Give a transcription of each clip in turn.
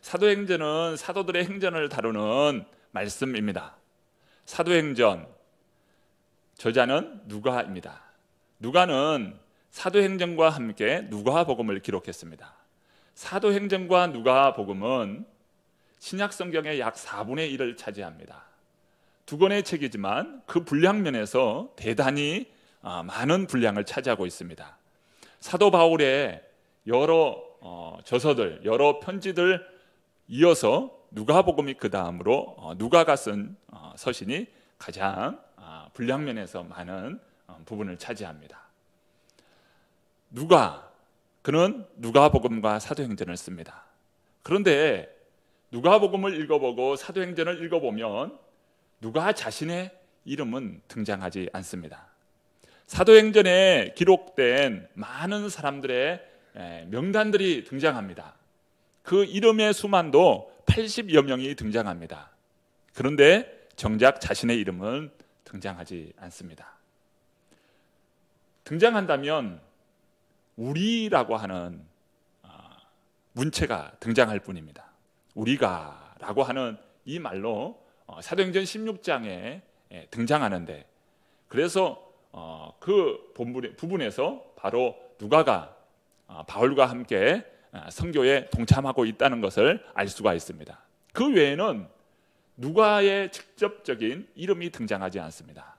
사도행전은 사도들의 행전을 다루는 말씀입니다. 사도행전 저자는 누가입니다. 누가는 사도행전과 함께 누가복음을 기록했습니다. 사도행전과 누가복음은 신약 성경의 약 4분의 1을 차지합니다. 두 권의 책이지만 그 분량 면에서 대단히 많은 분량을 차지하고 있습니다. 사도 바울의 여러 저서들, 여러 편지들 이어서 누가복음이 그 다음으로 누가가 쓴 서신이 가장 분량 면에서 많은 부분을 차지합니다. 누가, 그는 누가복음과 사도행전을 씁니다. 그런데 누가복음을 읽어보고 사도행전을 읽어보면 누가 자신의 이름은 등장하지 않습니다. 사도행전에 기록된 많은 사람들의 명단들이 등장합니다. 그 이름의 수만도 80여 명이 등장합니다. 그런데 정작 자신의 이름은 등장하지 않습니다. 등장한다면 우리라고 하는 문체가 등장할 뿐입니다. 우리가 라고 하는 이 말로 사도행전 16장에 등장하는데, 그래서 그 부분에서 바로 누가가 바울과 함께 선교에 동참하고 있다는 것을 알 수가 있습니다. 그 외에는 누가의 직접적인 이름이 등장하지 않습니다.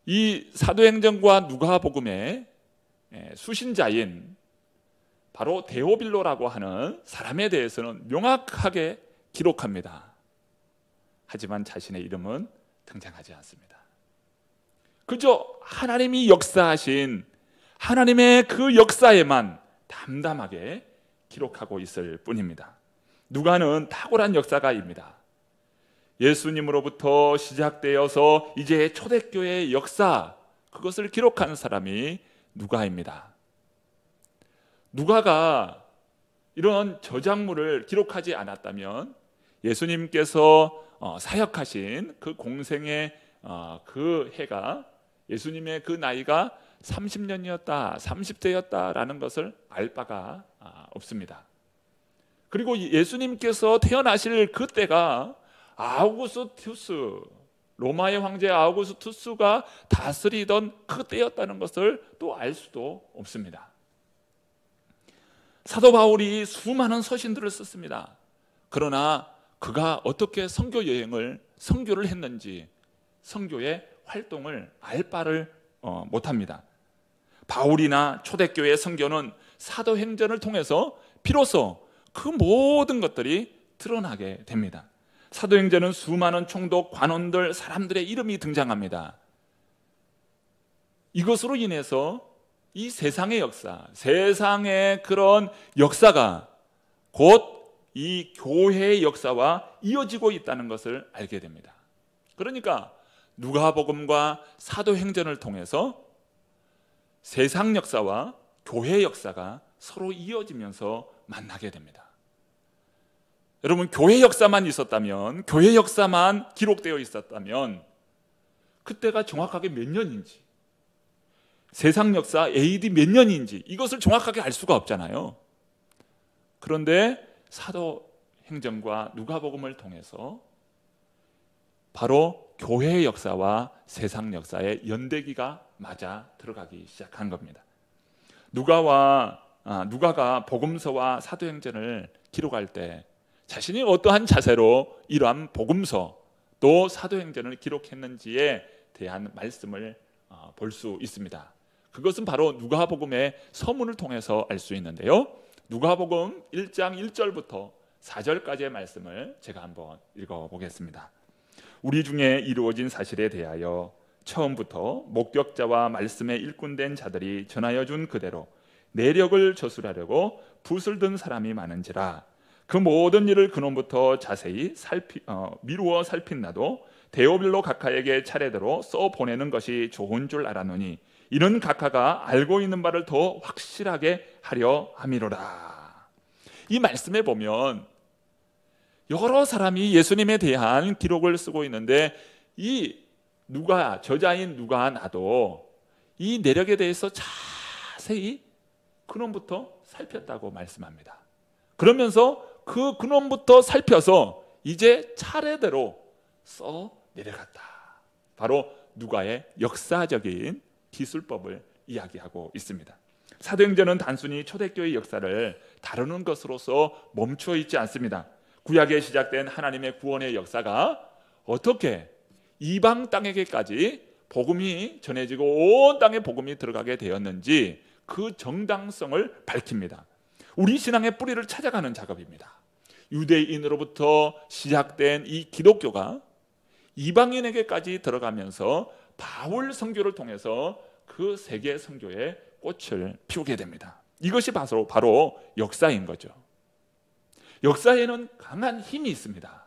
이 사도행전과 누가복음의 수신자인 바로 데오빌로라고 하는 사람에 대해서는 명확하게 기록합니다. 하지만 자신의 이름은 등장하지 않습니다. 그저 하나님이 역사하신 하나님의 그 역사에만 담담하게 기록하고 있을 뿐입니다. 누가는 탁월한 역사가입니다. 예수님으로부터 시작되어서 이제 초대교회의 역사, 그것을 기록한 사람이 누가입니다. 누가가 이런 저작물을 기록하지 않았다면 예수님께서 사역하신 그 공생의 그 해가, 예수님의 그 나이가 30년이었다, 30대였다라는 것을 알 바가 없습니다. 그리고 예수님께서 태어나실 그때가 아우구스투스, 로마의 황제 아우구스투스가 다스리던 그때였다는 것을 또 알 수도 없습니다. 사도 바울이 수많은 서신들을 썼습니다. 그러나 그가 어떻게 선교를 했는지, 선교의 활동을 알 바를 못합니다. 바울이나 초대교회의 선교는 사도행전을 통해서 비로소 그 모든 것들이 드러나게 됩니다. 사도행전은 수많은 총독, 관원들, 사람들의 이름이 등장합니다. 이것으로 인해서 이 세상의 역사, 세상의 그런 역사가 곧 이 교회의 역사와 이어지고 있다는 것을 알게 됩니다. 그러니까 누가복음과 사도행전을 통해서 세상 역사와 교회 역사가 서로 이어지면서 만나게 됩니다. 여러분, 교회 역사만 있었다면, 교회 역사만 기록되어 있었다면 그때가 정확하게 몇 년인지, 세상 역사 AD 몇 년인지 이것을 정확하게 알 수가 없잖아요. 그런데 사도행전과 누가복음을 통해서 바로 교회의 역사와 세상 역사의 연대기가 맞아 들어가기 시작한 겁니다. 누가가 복음서와 사도행전을 기록할 때 자신이 어떠한 자세로 이러한 복음서 또 사도행전을 기록했는지에 대한 말씀을 볼 수 있습니다. 그것은 바로 누가복음의 서문을 통해서 알 수 있는데요, 누가복음 1장 1절부터 4절까지의 말씀을 제가 한번 읽어보겠습니다. 우리 중에 이루어진 사실에 대하여 처음부터 목격자와 말씀에 일꾼된 자들이 전하여 준 그대로 내력을 저술하려고 붓을 든 사람이 많은지라. 그 모든 일을 근원부터 자세히 미루어 살핀 나도 데오빌로 각하에게 차례대로 써보내는 것이 좋은 줄 알았노니 이는 각하가 알고 있는 바를 더 확실하게 하려 함이로라. 이 말씀에 보면 여러 사람이 예수님에 대한 기록을 쓰고 있는데, 이 저자인 누가나도 이 내력에 대해서 자세히 근원부터 살폈다고 말씀합니다. 그러면서 그 근원부터 살펴서 이제 차례대로 써 내려갔다. 바로 누가의 역사적인 기술법을 이야기하고 있습니다. 사도행전은 단순히 초대교회 역사를 다루는 것으로서 멈춰 있지 않습니다. 구약에 시작된 하나님의 구원의 역사가 어떻게 이방 땅에게까지 복음이 전해지고 온 땅에 복음이 들어가게 되었는지 그 정당성을 밝힙니다. 우리 신앙의 뿌리를 찾아가는 작업입니다. 유대인으로부터 시작된 이 기독교가 이방인에게까지 들어가면서 바울 선교를 통해서 그 세계 선교의 꽃을 피우게 됩니다. 이것이 바로 역사인 거죠. 역사에는 강한 힘이 있습니다.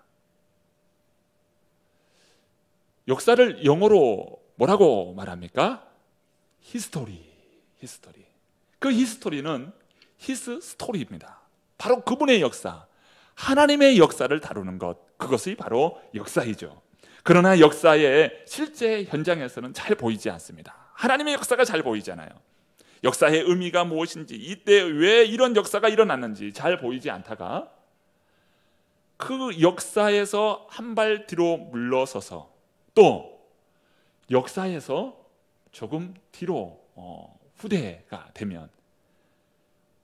역사를 영어로 뭐라고 말합니까? 히스토리. 그 히스토리는 히스 스토리입니다. 바로 그분의 역사, 하나님의 역사를 다루는 것, 그것이 바로 역사이죠. 그러나 역사의 실제 현장에서는 잘 보이지 않습니다. 하나님의 역사가 잘 보이잖아요. 역사의 의미가 무엇인지, 이때 왜 이런 역사가 일어났는지 잘 보이지 않다가 그 역사에서 한 발 뒤로 물러서서 또 역사에서 조금 뒤로 후대가 되면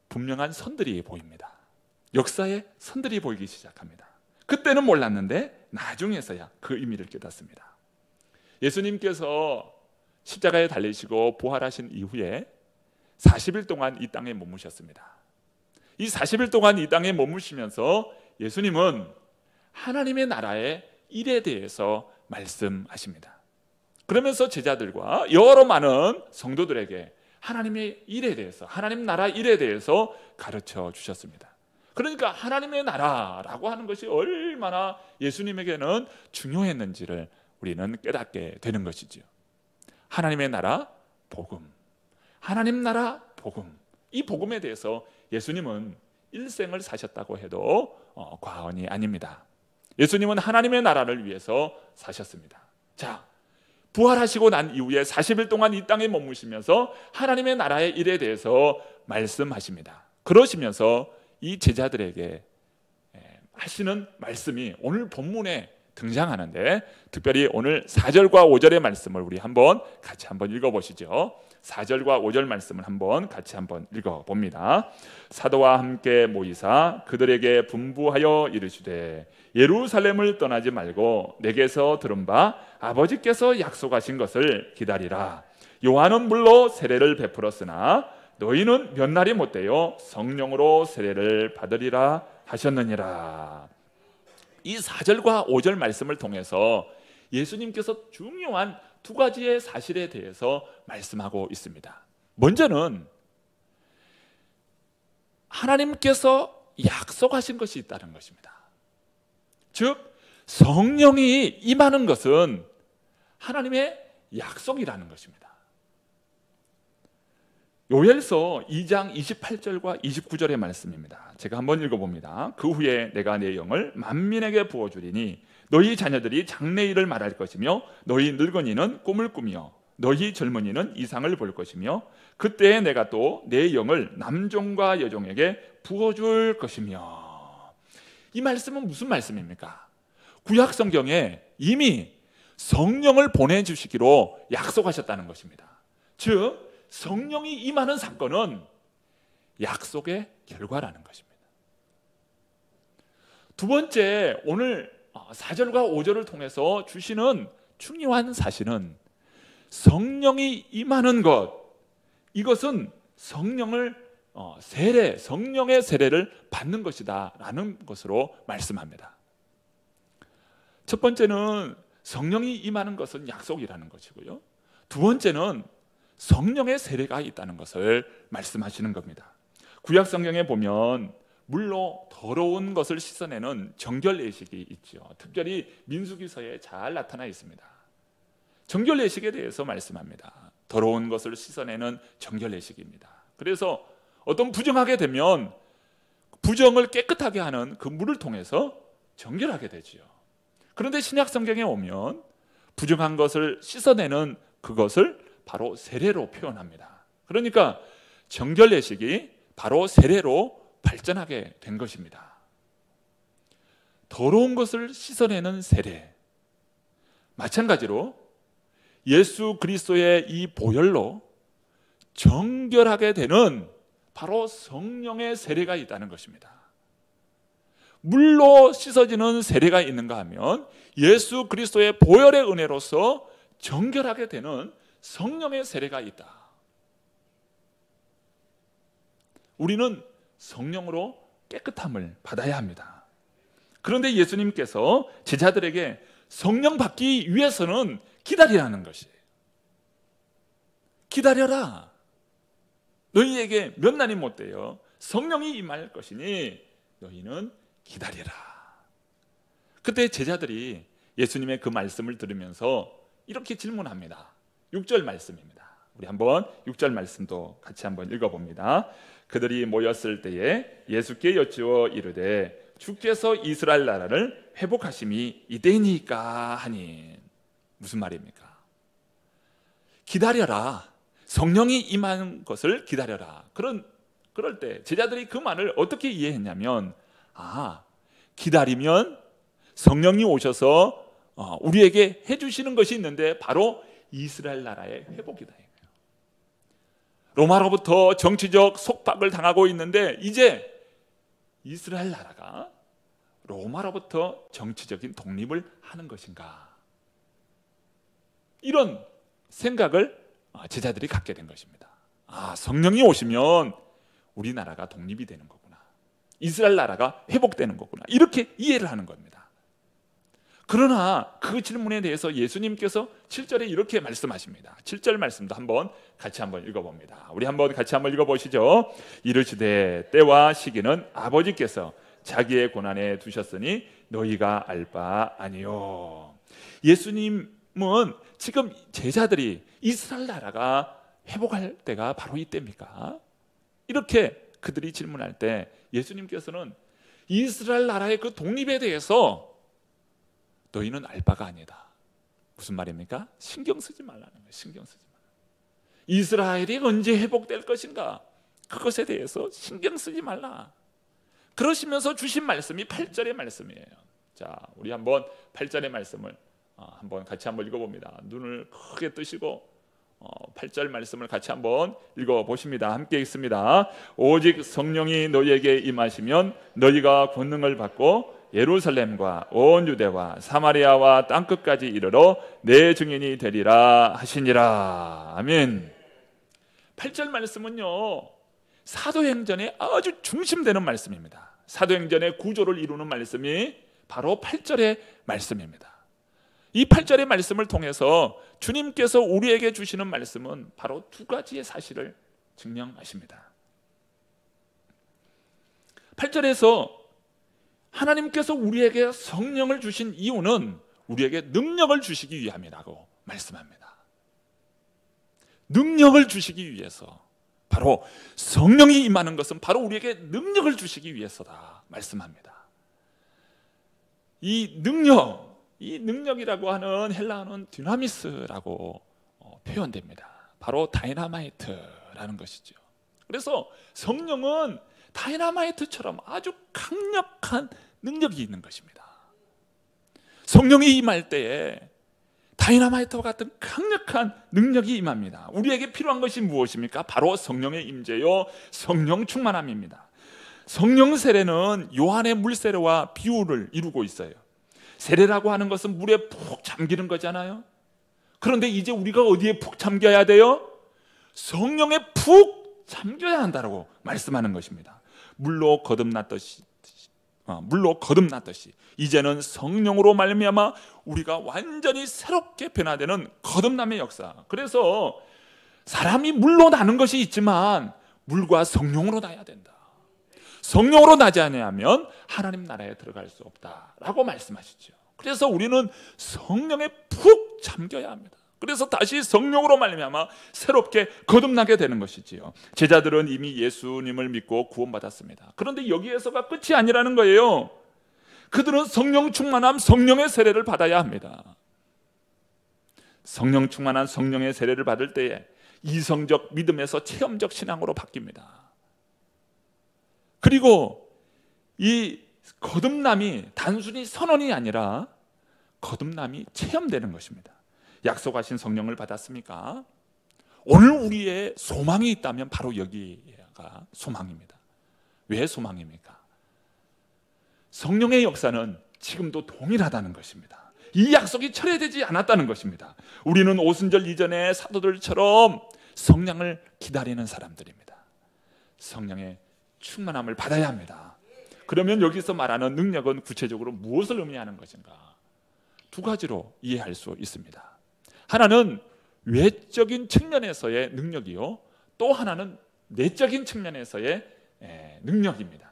분명한 선들이 보입니다. 역사의 선들이 보이기 시작합니다. 그때는 몰랐는데 나중에서야 그 의미를 깨닫습니다. 예수님께서 십자가에 달리시고 부활하신 이후에 40일 동안 이 땅에 머무셨습니다. 이 40일 동안 이 땅에 머무시면서 예수님은 하나님의 나라의 일에 대해서 말씀하십니다. 그러면서 제자들과 여러 많은 성도들에게 하나님의 일에 대해서, 하나님 나라 일에 대해서 가르쳐 주셨습니다. 그러니까 하나님의 나라라고 하는 것이 얼마나 예수님에게는 중요했는지를 우리는 깨닫게 되는 것이죠. 하나님의 나라 복음, 하나님 나라 복음, 이 복음에 대해서 예수님은 일생을 사셨다고 해도 과언이 아닙니다. 예수님은 하나님의 나라를 위해서 사셨습니다. 자, 부활하시고 난 이후에 40일 동안 이 땅에 머무시면서 하나님의 나라의 일에 대해서 말씀하십니다. 그러시면서 이 제자들에게 하시는 말씀이 오늘 본문에 등장하는데, 특별히 오늘 4절과 5절의 말씀을 우리 같이 한번 읽어보시죠. 4절과 5절 말씀을 같이 읽어봅니다. 사도와 함께 모이사 그들에게 분부하여 이르시되 예루살렘을 떠나지 말고 내게서 들은 바 아버지께서 약속하신 것을 기다리라. 요한은 물로 세례를 베풀었으나 너희는 몇 날이 못되어 성령으로 세례를 받으리라 하셨느니라. 이 4절과 5절 말씀을 통해서 예수님께서 중요한 두 가지의 사실에 대해서 말씀하고 있습니다. 먼저는 하나님께서 약속하신 것이 있다는 것입니다. 즉 성령이 임하는 것은 하나님의 약속이라는 것입니다. 요엘서 2장 28절과 29절의 말씀입니다. 제가 한번 읽어봅니다. 그 후에 내가 내 영을 만민에게 부어주리니 너희 자녀들이 장래일을 말할 것이며 너희 늙은이는 꿈을 꾸며 너희 젊은이는 이상을 볼 것이며 그때에 내가 또 내 영을 남종과 여종에게 부어줄 것이며. 이 말씀은 무슨 말씀입니까? 구약 성경에 이미 성령을 보내주시기로 약속하셨다는 것입니다. 즉 성령이 임하는 사건은 약속의 결과라는 것입니다. 두 번째, 오늘 4절과 5절을 통해서 주시는 중요한 사실은 성령이 임하는 것, 이것은 성령의 세례를 받는 것이다 라는 것으로 말씀합니다. 첫 번째는 성령이 임하는 것은 약속이라는 것이고요, 두 번째는 성령의 세례가 있다는 것을 말씀하시는 겁니다. 구약 성경에 보면 물로 더러운 것을 씻어내는 정결 예식이 있죠. 특별히 민수기서에 잘 나타나 있습니다. 정결 예식에 대해서 말씀합니다. 더러운 것을 씻어내는 정결 예식입니다. 그래서 어떤 부정하게 되면 부정을 깨끗하게 하는 그 물을 통해서 정결하게 되지요. 그런데 신약 성경에 오면 부정한 것을 씻어내는 그것을 바로 세례로 표현합니다. 그러니까 정결 예식이 바로 세례로 발전하게 된 것입니다. 더러운 것을 씻어내는 세례, 마찬가지로 예수 그리스도의 이 보혈로 정결하게 되는 바로 성령의 세례가 있다는 것입니다. 물로 씻어지는 세례가 있는가 하면 예수 그리스도의 보혈의 은혜로서 정결하게 되는 성령의 세례가 있다. 우리는 성령으로 깨끗함을 받아야 합니다. 그런데 예수님께서 제자들에게 성령 받기 위해서는 기다리라는 것이에요. 기다려라. 너희에게 몇 날이 못 되어 성령이 임할 것이니 너희는 기다리라. 그때 제자들이 예수님의 그 말씀을 들으면서 이렇게 질문합니다. 6절 말씀입니다. 우리 한번 6절 말씀도 같이 한번 읽어봅니다. 그들이 모였을 때에 예수께 여쭈어 이르되 주께서 이스라엘 나라를 회복하심이 이때니까 하니. 무슨 말입니까? 기다려라. 성령이 임하는 것을 기다려라. 그럴 때 제자들이 그 말을 어떻게 이해했냐면, 기다리면 성령이 오셔서 우리에게 해주시는 것이 있는데 바로 이스라엘 나라의 회복이다. 로마로부터 정치적 속박을 당하고 있는데 이제 이스라엘 나라가 로마로부터 정치적인 독립을 하는 것인가, 이런 생각을 제자들이 갖게 된 것입니다. 성령이 오시면 우리나라가 독립이 되는 거구나, 이스라엘 나라가 회복되는 거구나, 이렇게 이해를 하는 겁니다. 그러나 그 질문에 대해서 예수님께서 7절에 이렇게 말씀하십니다. 7절 말씀도 같이 한번 읽어봅니다. 우리 같이 한번 읽어보시죠. 이르시되 때와 시기는 아버지께서 자기의 고난에 두셨으니 너희가 알 바 아니요. 예수님은 지금 제자들이 이스라엘 나라가 회복할 때가 바로 이때입니까? 이렇게 그들이 질문할 때 예수님께서는 이스라엘 나라의 그 독립에 대해서 너희는 알 바가 아니다. 무슨 말입니까? 신경 쓰지 말라는 거예요. 신경 쓰지 말라. 이스라엘이 언제 회복될 것인가, 그것에 대해서 신경 쓰지 말라. 그러시면서 주신 말씀이 8절의 말씀이에요. 자, 우리 8절의 말씀을 같이 한번 읽어봅니다. 눈을 크게 뜨시고 8절 말씀을 같이 한번 읽어보십니다. 함께 읽습니다. 오직 성령이 너희에게 임하시면 너희가 권능을 받고 예루살렘과 온 유대와 사마리아와 땅끝까지 이르러 내 증인이 되리라 하시니라. 아멘. 8절 말씀은요, 사도행전의 아주 중심되는 말씀입니다. 사도행전의 구조를 이루는 말씀이 바로 8절의 말씀입니다. 이 8절의 말씀을 통해서 주님께서 우리에게 주시는 말씀은 바로 두 가지의 사실을 증명하십니다. 8절에서 하나님께서 우리에게 성령을 주신 이유는 우리에게 능력을 주시기 위함이라고 말씀합니다. 능력을 주시기 위해서, 바로 성령이 임하는 것은 바로 우리에게 능력을 주시기 위해서다 말씀합니다. 이 능력이라고 하는 헬라어는 디나미스라고 표현됩니다. 바로 다이나마이트라는 것이죠. 그래서 성령은 다이나마이트처럼 아주 강력한 능력이 있는 것입니다. 성령이 임할 때에 다이나마이트와 같은 강력한 능력이 임합니다. 우리에게 필요한 것이 무엇입니까? 바로 성령의 임재요, 성령 충만함입니다. 성령 세례는 요한의 물 세례와 비유를 이루고 있어요. 세례라고 하는 것은 물에 푹 잠기는 거잖아요. 그런데 이제 우리가 어디에 푹 잠겨야 돼요? 성령에 푹 잠겨야 한다고 말씀하는 것입니다. 물로 거듭났듯이 이제는 성령으로 말미암아 우리가 완전히 새롭게 변화되는 거듭남의 역사. 그래서 사람이 물로 나는 것이 있지만 물과 성령으로 나야 된다. 성령으로 나지 않으면 하나님 나라에 들어갈 수 없다라고 말씀하시죠. 그래서 우리는 성령에 푹 잠겨야 합니다. 그래서 다시 성령으로 말미암아 새롭게 거듭나게 되는 것이지요. 제자들은 이미 예수님을 믿고 구원받았습니다. 그런데 여기에서가 끝이 아니라는 거예요. 그들은 성령 충만함, 성령의 세례를 받아야 합니다. 성령 충만한 성령의 세례를 받을 때에 이성적 믿음에서 체험적 신앙으로 바뀝니다. 그리고 이 거듭남이 단순히 선언이 아니라 거듭남이 체험되는 것입니다. 약속하신 성령을 받았습니까? 오늘 우리의 소망이 있다면 바로 여기가 소망입니다. 왜 소망입니까? 성령의 역사는 지금도 동일하다는 것입니다. 이 약속이 철회되지 않았다는 것입니다. 우리는 오순절 이전의 사도들처럼 성령을 기다리는 사람들입니다. 성령의 충만함을 받아야 합니다. 그러면 여기서 말하는 능력은 구체적으로 무엇을 의미하는 것인가? 두 가지로 이해할 수 있습니다. 하나는 외적인 측면에서의 능력이요, 또 하나는 내적인 측면에서의 능력입니다.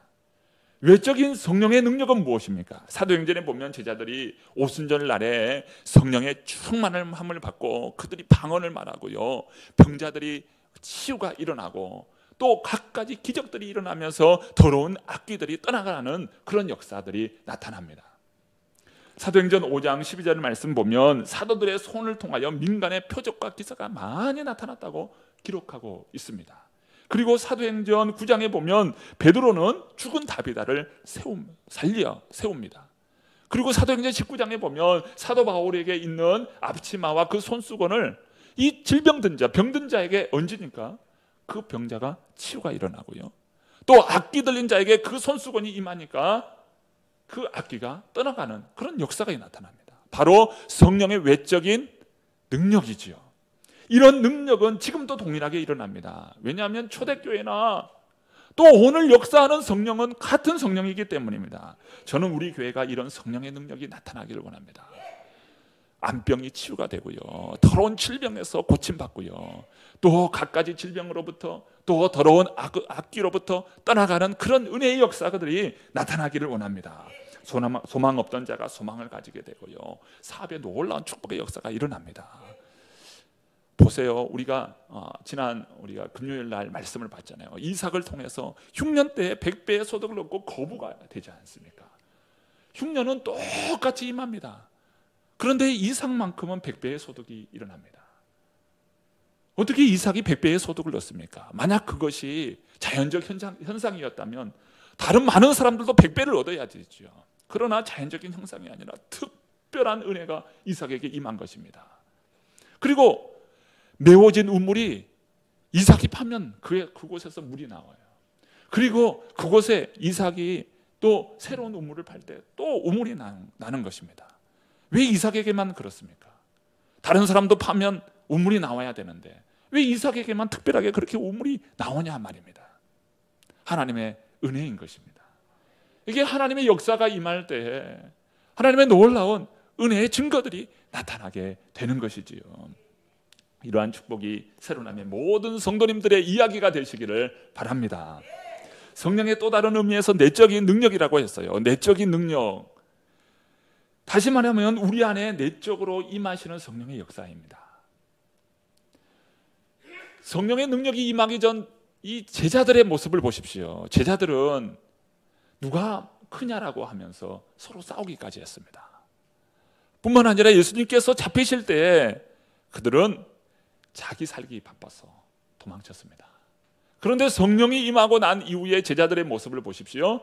외적인 성령의 능력은 무엇입니까? 사도행전에 보면 제자들이 오순절 날에 성령의 충만함을 받고 그들이 방언을 말하고요, 병자들이 치유가 일어나고 또 갖가지 기적들이 일어나면서 더러운 악귀들이 떠나가는 그런 역사들이 나타납니다. 사도행전 5장 12절 말씀 보면 사도들의 손을 통하여 민간의 표적과 기사가 많이 나타났다고 기록하고 있습니다. 그리고 사도행전 9장에 보면 베드로는 죽은 다비다를 세웁니다. 그리고 사도행전 19장에 보면 사도 바울에게 있는 앞치마와 그 손수건을 이 질병든 자, 병든 자에게 얹으니까 그 병자가 치유가 일어나고요, 또 악귀 들린 자에게 그 손수건이 임하니까 그 악귀가 떠나가는 그런 역사가 나타납니다. 바로 성령의 외적인 능력이지요. 이런 능력은 지금도 동일하게 일어납니다. 왜냐하면 초대교회나 또 오늘 역사하는 성령은 같은 성령이기 때문입니다. 저는 우리 교회가 이런 성령의 능력이 나타나기를 원합니다. 암병이 치유가 되고요, 더러운 질병에서 고침받고요, 또 갖가지 질병으로부터 또 더러운 악귀로부터 떠나가는 그런 은혜의 역사들이 나타나기를 원합니다. 소망 없던 자가 소망을 가지게 되고요, 사업에 놀라운 축복의 역사가 일어납니다. 보세요. 우리가 우리가 금요일 날 말씀을 봤잖아요. 이삭을 통해서 흉년 때에 100배의 소득을 얻고 거부가 되지 않습니까? 흉년은 똑같이 임합니다. 그런데 이삭만큼은 100배의 소득이 일어납니다. 어떻게 이삭이 100배의 소득을 얻습니까? 만약 그것이 자연적 현상이었다면 다른 많은 사람들도 100배를 얻어야 되죠. 그러나 자연적인 현상이 아니라 특별한 은혜가 이삭에게 임한 것입니다. 그리고 메워진 우물이 이삭이 파면 그곳에서 물이 나와요. 그리고 그곳에 이삭이 또 새로운 우물을 팔 때 또 우물이 나는 것입니다. 왜 이삭에게만 그렇습니까? 다른 사람도 파면 우물이 나와야 되는데 왜 이삭에게만 특별하게 그렇게 우물이 나오냐 말입니다. 하나님의 은혜인 것입니다. 이게 하나님의 역사가 임할 때 하나님의 놀라운 은혜의 증거들이 나타나게 되는 것이지요. 이러한 축복이 새로남의 모든 성도님들의 이야기가 되시기를 바랍니다. 성령의 또 다른 의미에서 내적인 능력이라고 했어요. 내적인 능력, 다시 말하면 우리 안에 내적으로 임하시는 성령의 역사입니다. 성령의 능력이 임하기 전 이 제자들의 모습을 보십시오. 제자들은 누가 크냐라고 하면서 서로 싸우기까지 했습니다. 뿐만 아니라 예수님께서 잡히실 때 그들은 자기 살기 바빠서 도망쳤습니다. 그런데 성령이 임하고 난 이후에 제자들의 모습을 보십시오.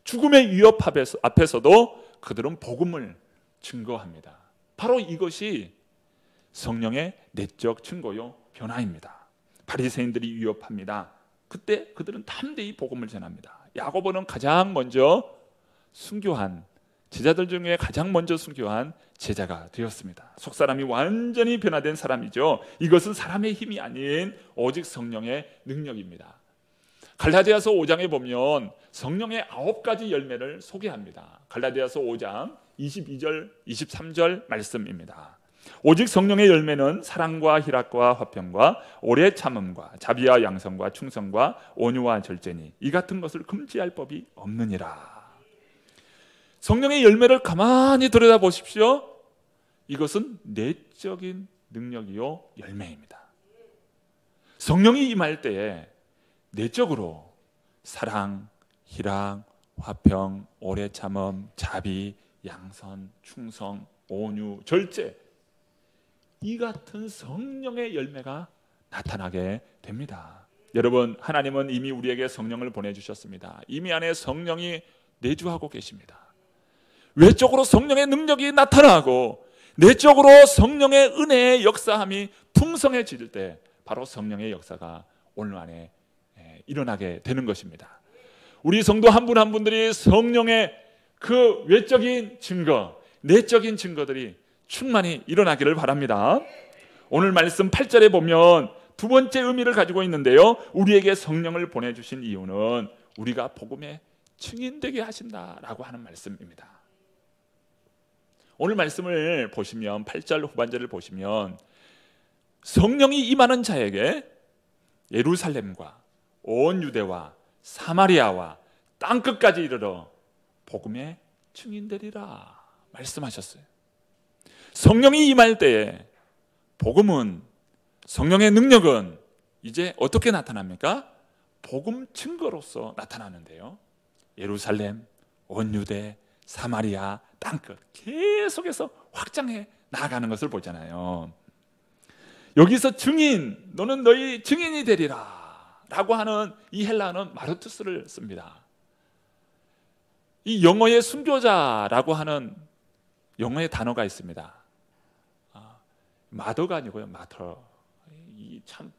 죽음의 위협 앞에서도 그들은 복음을 증거합니다. 바로 이것이 성령의 내적 증거요 변화입니다. 바리새인들이 위협합니다. 그때 그들은 담대히 복음을 전합니다. 야고보는 가장 먼저 순교한 제자들 중에 가장 먼저 순교한 제자가 되었습니다. 속사람이 완전히 변화된 사람이죠. 이것은 사람의 힘이 아닌 오직 성령의 능력입니다. 갈라디아서 5장에 보면 성령의 9가지 열매를 소개합니다. 갈라디아서 5장 22절 23절 말씀입니다. 오직 성령의 열매는 사랑과 희락과 화평과 오래 참음과 자비와 양성과 충성과 온유와 절제니 이 같은 것을 금지할 법이 없느니라. 성령의 열매를 가만히 들여다보십시오. 이것은 내적인 능력이요 열매입니다. 성령이 임할 때에 내적으로 사랑, 희락, 화평, 오래 참음, 자비, 양선, 충성, 온유, 절제, 이 같은 성령의 열매가 나타나게 됩니다. 여러분, 하나님은 이미 우리에게 성령을 보내주셨습니다. 이미 안에 성령이 내주하고 계십니다. 외적으로 성령의 능력이 나타나고 내적으로 성령의 은혜의 역사함이 풍성해질 때 바로 성령의 역사가 오늘 안에 일어나게 되는 것입니다. 우리 성도 한 분 한 분들이 성령의 그 외적인 증거, 내적인 증거들이 충만히 일어나기를 바랍니다. 오늘 말씀 8절에 보면 두 번째 의미를 가지고 있는데요, 우리에게 성령을 보내주신 이유는 우리가 복음의 증인되게 하신다라고 하는 말씀입니다. 오늘 말씀을 보시면 8절 후반절을 보시면 성령이 임하는 자에게 예루살렘과 온 유대와 사마리아와 땅끝까지 이르러 복음의 증인되리라 말씀하셨어요. 성령이 임할 때에 복음은, 성령의 능력은 이제 어떻게 나타납니까? 복음 증거로서 나타나는데요, 예루살렘, 온 유대, 사마리아, 땅끝 계속해서 확장해 나아가는 것을 보잖아요. 여기서 증인, 너는 너희 증인이 되리라 라고 하는 이 헬라어는 마르투스를 씁니다. 이 영어의 순교자라고 하는 영어의 단어가 있습니다. 마더가 아니고요, 마터. 이 참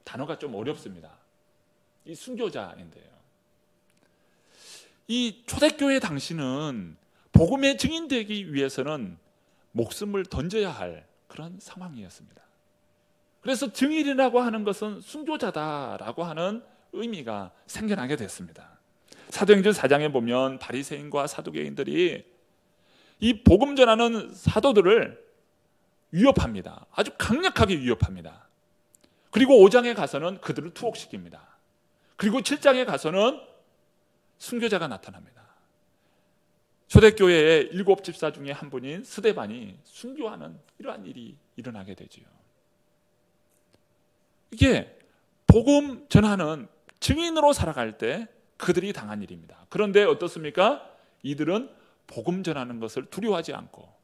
단어가 좀 어렵습니다. 이 순교자인데요, 이 초대교회 당시는 복음의 증인되기 위해서는 목숨을 던져야 할 그런 상황이었습니다. 그래서 증인이라고 하는 것은 순교자다라고 하는 의미가 생겨나게 됐습니다. 사도행전 4장에 보면 바리새인과 사두개인들이 이 복음 전하는 사도들을 위협합니다. 아주 강력하게 위협합니다. 그리고 5장에 가서는 그들을 투옥시킵니다. 그리고 7장에 가서는 순교자가 나타납니다. 초대교회의 7 집사 중에 한 분인 스데반이 순교하는 이러한 일이 일어나게 되지요. 이게 복음 전하는 증인으로 살아갈 때 그들이 당한 일입니다. 그런데 어떻습니까? 이들은 복음 전하는 것을 두려워하지 않고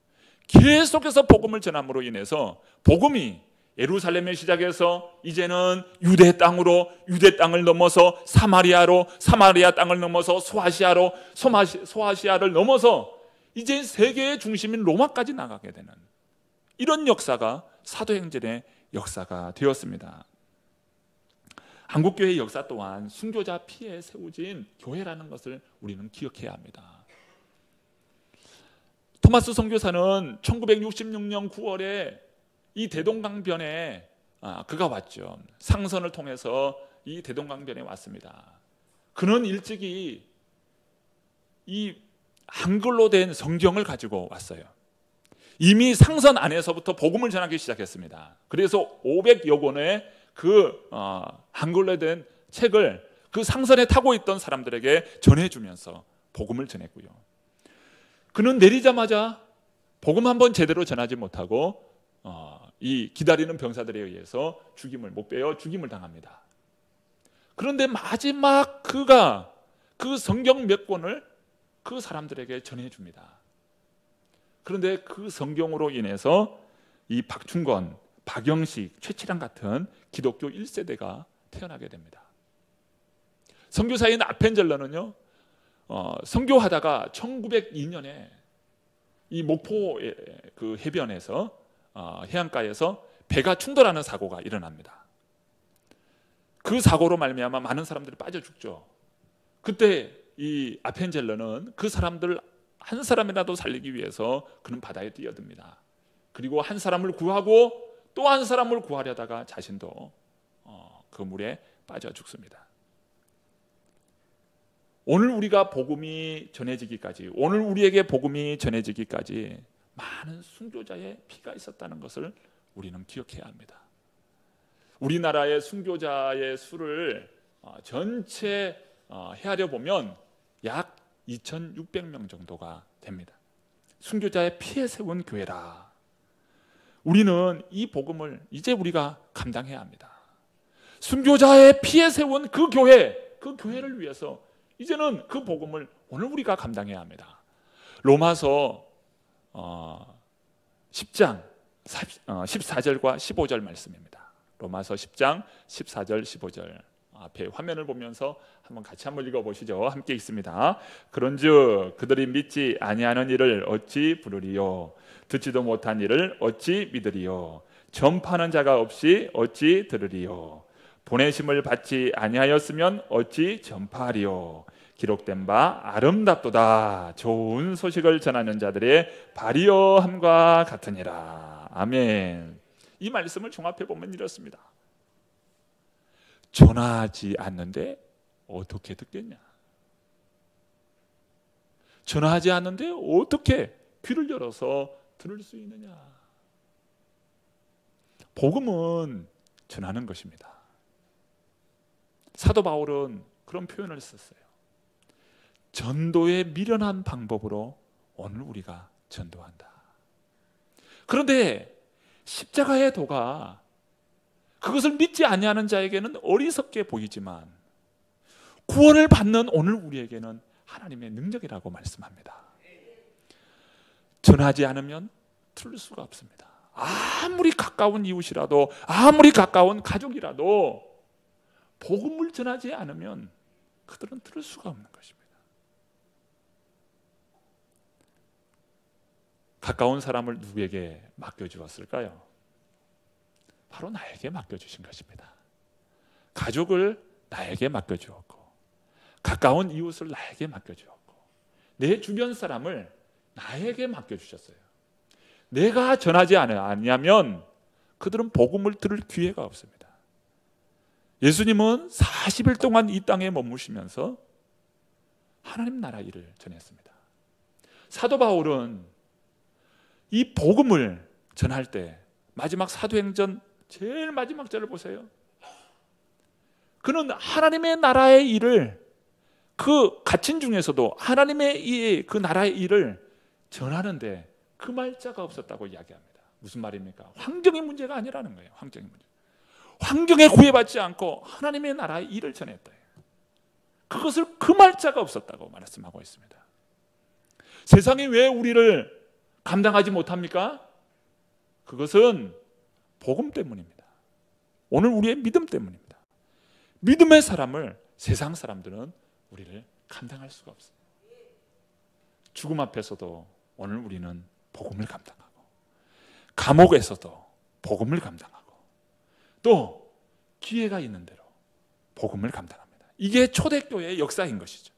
계속해서 복음을 전함으로 인해서 복음이 예루살렘에 시작해서 이제는 유대 땅으로, 유대 땅을 넘어서 사마리아로, 사마리아 땅을 넘어서 소아시아로, 소아시아를 넘어서 이제 세계의 중심인 로마까지 나가게 되는 이런 역사가 사도행전의 역사가 되었습니다. 한국교회의 역사 또한 순교자 피에 세워진 교회라는 것을 우리는 기억해야 합니다. 토마스 선교사는 1966년 9월에 이 대동강변에 그가 왔죠. 상선을 통해서 이 대동강변에 왔습니다. 그는 일찍이 이 한글로 된 성경을 가지고 왔어요. 이미 상선 안에서부터 복음을 전하기 시작했습니다. 그래서 500여 권의 그 한글로 된 책을 그 상선에 타고 있던 사람들에게 전해주면서 복음을 전했고요. 그는 내리자마자 복음 한번 제대로 전하지 못하고 이 기다리는 병사들에 의해서 목베어 죽임을 당합니다. 그런데 마지막 그가 그 성경 몇 권을 그 사람들에게 전해줍니다. 그런데 그 성경으로 인해서 이 박충건, 박영식, 최치랑 같은 기독교 1세대가 태어나게 됩니다. 선교사인 아펜젤러는요, 선교하다가 1902년에 이 목포 그 해변에서 해안가에서 배가 충돌하는 사고가 일어납니다. 그 사고로 말미암아 많은 사람들이 빠져 죽죠. 그때 이 아펜젤러는 그 사람들 한 사람이라도 살리기 위해서 그는 바다에 뛰어듭니다. 그리고 한 사람을 구하고 또 한 사람을 구하려다가 자신도 그 물에 빠져 죽습니다. 오늘 우리가 복음이 전해지기까지, 오늘 우리에게 복음이 전해지기까지 많은 순교자의 피가 있었다는 것을 우리는 기억해야 합니다. 우리나라의 순교자의 수를 전체 헤아려 보면 약 2,600명 정도가 됩니다. 순교자의 피에 세운 교회라. 우리는 이 복음을 이제 우리가 감당해야 합니다. 순교자의 피에 세운 그 교회를 위해서 이제는 그 복음을 오늘 우리가 감당해야 합니다. 로마서 10장 14절과 15절 말씀입니다. 로마서 10장 14절 15절 앞에 화면을 보면서 같이 한번 읽어보시죠. 함께 읽습니다. 그런즉 그들이 믿지 아니하는 일을 어찌 부르리요? 듣지도 못한 일을 어찌 믿으리요? 전파하는 자가 없이 어찌 들으리요? 보내심을 받지 아니하였으면 어찌 전파하리요? 기록된 바 아름답도다. 좋은 소식을 전하는 자들의 발이여함과 같으니라. 아멘. 이 말씀을 종합해 보면 이렇습니다. 전하지 않는데 어떻게 듣겠냐? 전하지 않는데 어떻게 귀를 열어서 들을 수 있느냐? 복음은 전하는 것입니다. 사도 바울은 그런 표현을 썼어요. 전도의 미련한 방법으로 오늘 우리가 전도한다. 그런데 십자가의 도가 그것을 믿지 아니하는 자에게는 어리석게 보이지만 구원을 받는 오늘 우리에게는 하나님의 능력이라고 말씀합니다. 전하지 않으면 들을 수가 없습니다. 아무리 가까운 이웃이라도, 아무리 가까운 가족이라도 복음을 전하지 않으면 그들은 들을 수가 없는 것입니다. 가까운 사람을 누구에게 맡겨주었을까요? 바로 나에게 맡겨주신 것입니다. 가족을 나에게 맡겨주었고, 가까운 이웃을 나에게 맡겨주었고, 내 주변 사람을 나에게 맡겨주셨어요. 내가 전하지 않으면 그들은 복음을 들을 기회가 없습니다. 예수님은 40일 동안 이 땅에 머무시면서 하나님 나라 일을 전했습니다. 사도 바울은 이 복음을 전할 때 마지막 사도행전 제일 마지막 절을 보세요. 그는 하나님의 나라의 일을, 그 갇힌 중에서도 하나님의 그 나라의 일을 전하는데 그 말자가 없었다고 이야기합니다. 무슨 말입니까? 환경의 문제가 아니라는 거예요. 환경의 문제. 환경에 구애받지 않고 하나님의 나라의 일을 전했다. 그것을 그 말자가 없었다고 말씀하고 있습니다. 세상이 왜 우리를 감당하지 못합니까? 그것은 복음 때문입니다. 오늘 우리의 믿음 때문입니다. 믿음의 사람을 세상 사람들은 우리를 감당할 수가 없어요. 죽음 앞에서도 오늘 우리는 복음을 감당하고, 감옥에서도 복음을 감당하고, 또 기회가 있는 대로 복음을 감당합니다. 이게 초대교회의 역사인 것이죠.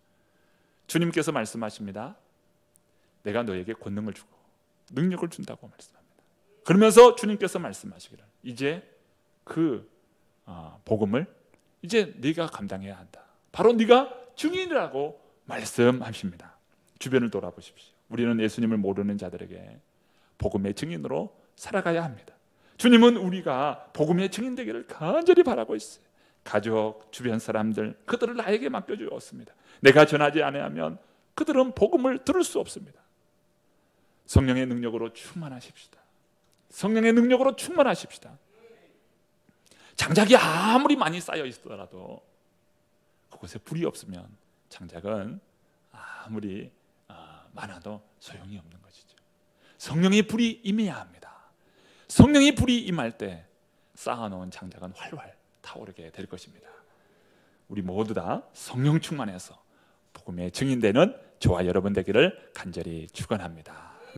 주님께서 말씀하십니다. 내가 너에게 권능을 주고 능력을 준다고 말씀합니다. 그러면서 주님께서 말씀하시기를 이제 그 복음을 이제 네가 감당해야 한다. 바로 네가 증인이라고 말씀하십니다. 주변을 돌아보십시오. 우리는 예수님을 모르는 자들에게 복음의 증인으로 살아가야 합니다. 주님은 우리가 복음의 증인 되기를 간절히 바라고 있어요. 가족, 주변 사람들, 그들을 나에게 맡겨주었습니다. 내가 전하지 않으면 그들은 복음을 들을 수 없습니다. 성령의 능력으로 충만하십시다. 성령의 능력으로 충만하십시다. 장작이 아무리 많이 쌓여 있더라도 그곳에 불이 없으면 장작은 아무리 많아도 소용이 없는 것이죠. 성령의 불이 임해야 합니다. 성령의 불이 임할 때 쌓아놓은 장작은 활활 타오르게 될 것입니다. 우리 모두 다 성령 충만해서 복음의 증인되는 저와 여러분 되기를 간절히 축원합니다.